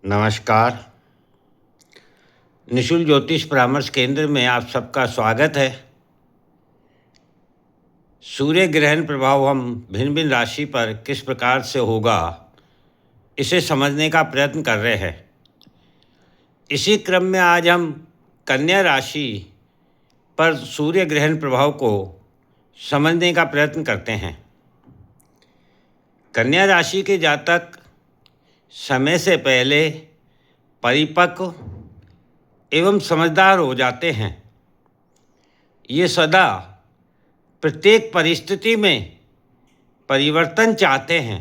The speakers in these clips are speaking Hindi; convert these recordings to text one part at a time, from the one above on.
नमस्कार। निशुल्क ज्योतिष परामर्श केंद्र में आप सबका स्वागत है। सूर्य ग्रहण प्रभाव हम भिन्न भिन्न राशि पर किस प्रकार से होगा, इसे समझने का प्रयत्न कर रहे हैं। इसी क्रम में आज हम कन्या राशि पर सूर्य ग्रहण प्रभाव को समझने का प्रयत्न करते हैं। कन्या राशि के जातक समय से पहले परिपक्व एवं समझदार हो जाते हैं। ये सदा प्रत्येक परिस्थिति में परिवर्तन चाहते हैं।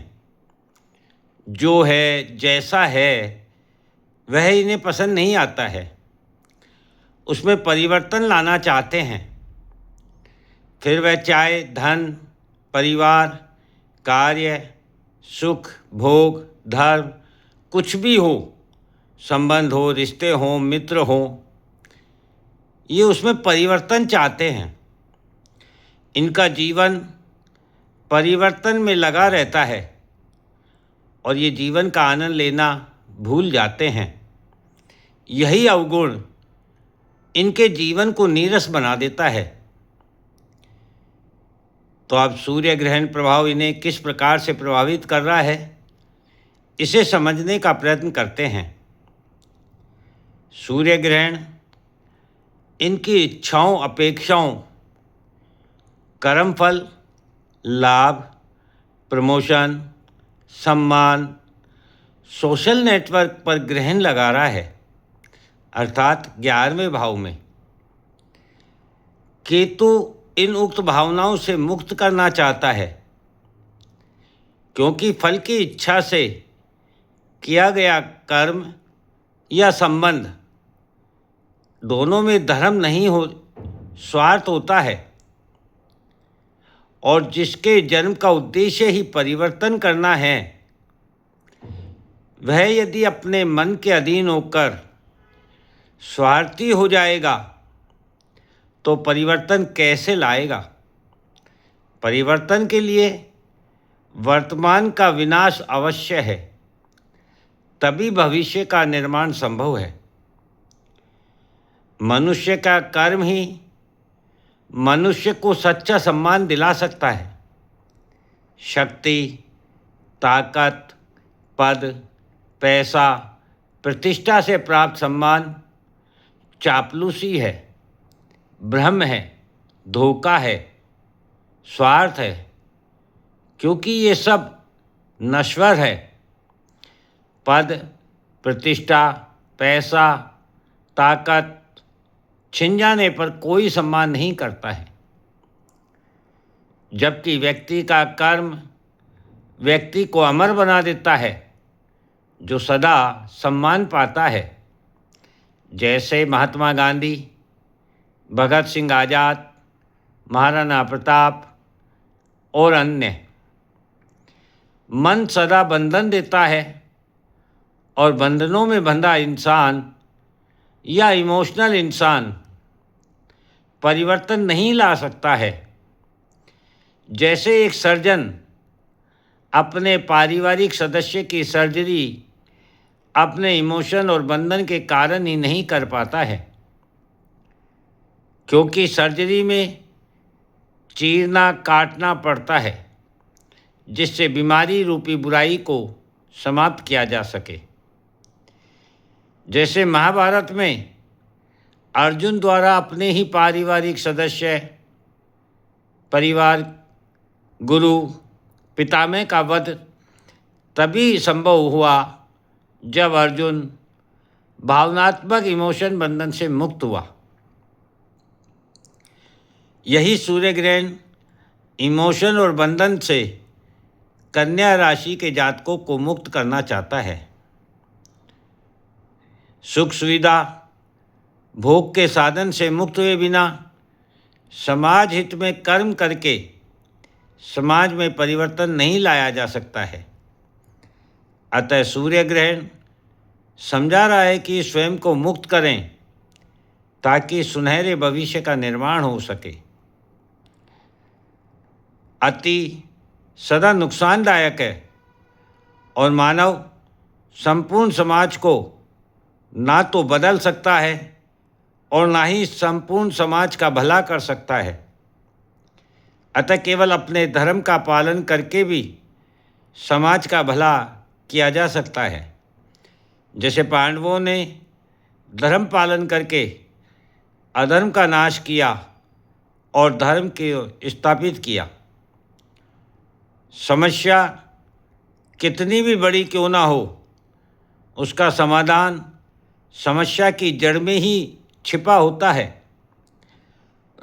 जो है जैसा है वह इन्हें पसंद नहीं आता है, उसमें परिवर्तन लाना चाहते हैं। फिर वह चाहे धन, परिवार, कार्य, सुख, भोग, धर्म, कुछ भी हो, संबंध हो, रिश्ते हों, मित्र हों, ये उसमें परिवर्तन चाहते हैं। इनका जीवन परिवर्तन में लगा रहता है और ये जीवन का आनंद लेना भूल जाते हैं। यही अवगुण इनके जीवन को नीरस बना देता है। तो अब सूर्य ग्रहण प्रभाव इन्हें किस प्रकार से प्रभावित कर रहा है, इसे समझने का प्रयत्न करते हैं। सूर्य ग्रहण इनकी इच्छाओं, अपेक्षाओं, कर्मफल, लाभ, प्रमोशन, सम्मान, सोशल नेटवर्क पर ग्रहण लगा रहा है, अर्थात 11वें भाव में। केतु इन उक्त भावनाओं से मुक्त करना चाहता है, क्योंकि फल की इच्छा से किया गया कर्म या संबंध दोनों में धर्म नहीं हो, स्वार्थ होता है। और जिसके जन्म का उद्देश्य ही परिवर्तन करना है, वह यदि अपने मन के अधीन होकर स्वार्थी हो जाएगा तो परिवर्तन कैसे लाएगा। परिवर्तन के लिए वर्तमान का विनाश अवश्य है, तभी भविष्य का निर्माण संभव है। मनुष्य का कर्म ही मनुष्य को सच्चा सम्मान दिला सकता है। शक्ति, ताकत, पद, पैसा, प्रतिष्ठा से प्राप्त सम्मान चापलूसी है, भ्रम है, धोखा है, स्वार्थ है, क्योंकि ये सब नश्वर है। पद, प्रतिष्ठा, पैसा, ताकत छिन जाने पर कोई सम्मान नहीं करता है, जबकि व्यक्ति का कर्म व्यक्ति को अमर बना देता है, जो सदा सम्मान पाता है। जैसे महात्मा गांधी, भगत सिंह आज़ाद, महाराणा प्रताप और अन्य। मन सदा बंधन देता है और बंधनों में बंधा इंसान या इमोशनल इंसान परिवर्तन नहीं ला सकता है। जैसे एक सर्जन अपने पारिवारिक सदस्य की सर्जरी अपने इमोशन और बंधन के कारण ही नहीं कर पाता है, क्योंकि सर्जरी में चीरना, काटना पड़ता है, जिससे बीमारी रूपी बुराई को समाप्त किया जा सके। जैसे महाभारत में अर्जुन द्वारा अपने ही पारिवारिक सदस्य, परिवार, गुरु, पितामह का वध तभी संभव हुआ जब अर्जुन भावनात्मक इमोशन बंधन से मुक्त हुआ। यही सूर्य ग्रहण इमोशन और बंधन से कन्या राशि के जातकों को मुक्त करना चाहता है। सुख सुविधा, भोग के साधन से मुक्त हुए बिना समाज हित में कर्म करके समाज में परिवर्तन नहीं लाया जा सकता है। अतः सूर्य ग्रहण समझा रहा है कि स्वयं को मुक्त करें ताकि सुनहरे भविष्य का निर्माण हो सके। अति सदा नुकसानदायक है और मानव संपूर्ण समाज को ना तो बदल सकता है और ना ही संपूर्ण समाज का भला कर सकता है। अतः केवल अपने धर्म का पालन करके भी समाज का भला किया जा सकता है। जैसे पांडवों ने धर्म पालन करके अधर्म का नाश किया और धर्म को स्थापित किया। समस्या कितनी भी बड़ी क्यों ना हो, उसका समाधान समस्या की जड़ में ही छिपा होता है।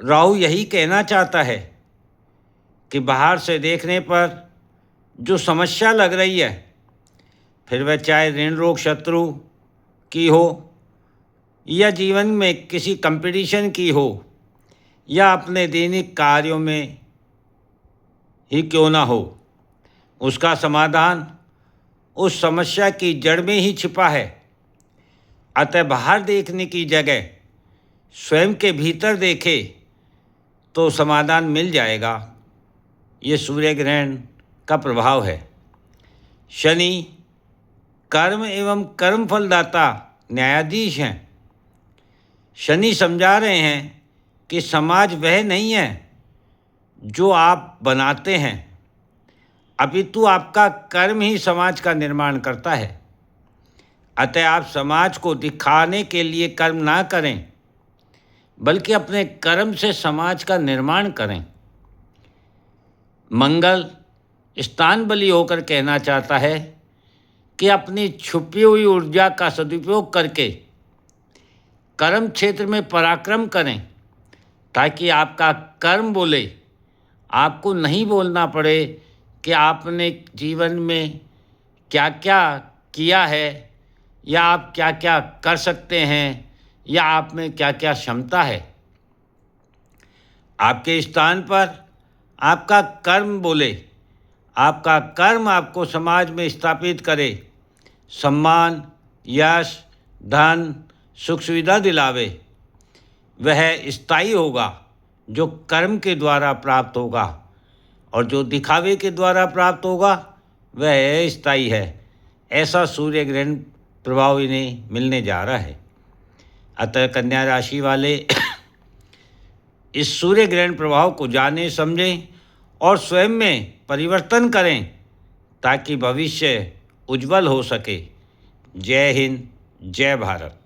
राहु यही कहना चाहता है कि बाहर से देखने पर जो समस्या लग रही है, फिर वह चाहे ऋण रोग शत्रु की हो या जीवन में किसी कंपटीशन की हो या अपने दैनिक कार्यों में ही क्यों ना हो, उसका समाधान उस समस्या की जड़ में ही छिपा है। अतः बाहर देखने की जगह स्वयं के भीतर देखे तो समाधान मिल जाएगा। ये सूर्य ग्रहण का प्रभाव है। शनि कर्म एवं कर्म फलदाता न्यायाधीश हैं। शनि समझा रहे हैं कि समाज वह नहीं है जो आप बनाते हैं, अपितु आपका कर्म ही समाज का निर्माण करता है। अतः आप समाज को दिखाने के लिए कर्म ना करें, बल्कि अपने कर्म से समाज का निर्माण करें। मंगल स्थान बली होकर कहना चाहता है कि अपनी छुपी हुई ऊर्जा का सदुपयोग करके कर्म क्षेत्र में पराक्रम करें, ताकि आपका कर्म बोले, आपको नहीं बोलना पड़े कि आपने जीवन में क्या क्या किया है या आप क्या क्या कर सकते हैं या आप में क्या क्या क्षमता है। आपके स्थान पर आपका कर्म बोले, आपका कर्म आपको समाज में स्थापित करे, सम्मान, यश, धन, सुख सुविधा दिलावे। वह स्थायी होगा जो कर्म के द्वारा प्राप्त होगा, और जो दिखावे के द्वारा प्राप्त होगा वह अस्थायी है। ऐसा सूर्य ग्रहण प्रभाव इन्हें मिलने जा रहा है। अतः कन्या राशि वाले इस सूर्य ग्रहण प्रभाव को जानें, समझें और स्वयं में परिवर्तन करें, ताकि भविष्य उज्जवल हो सके। जय हिंद, जय भारत।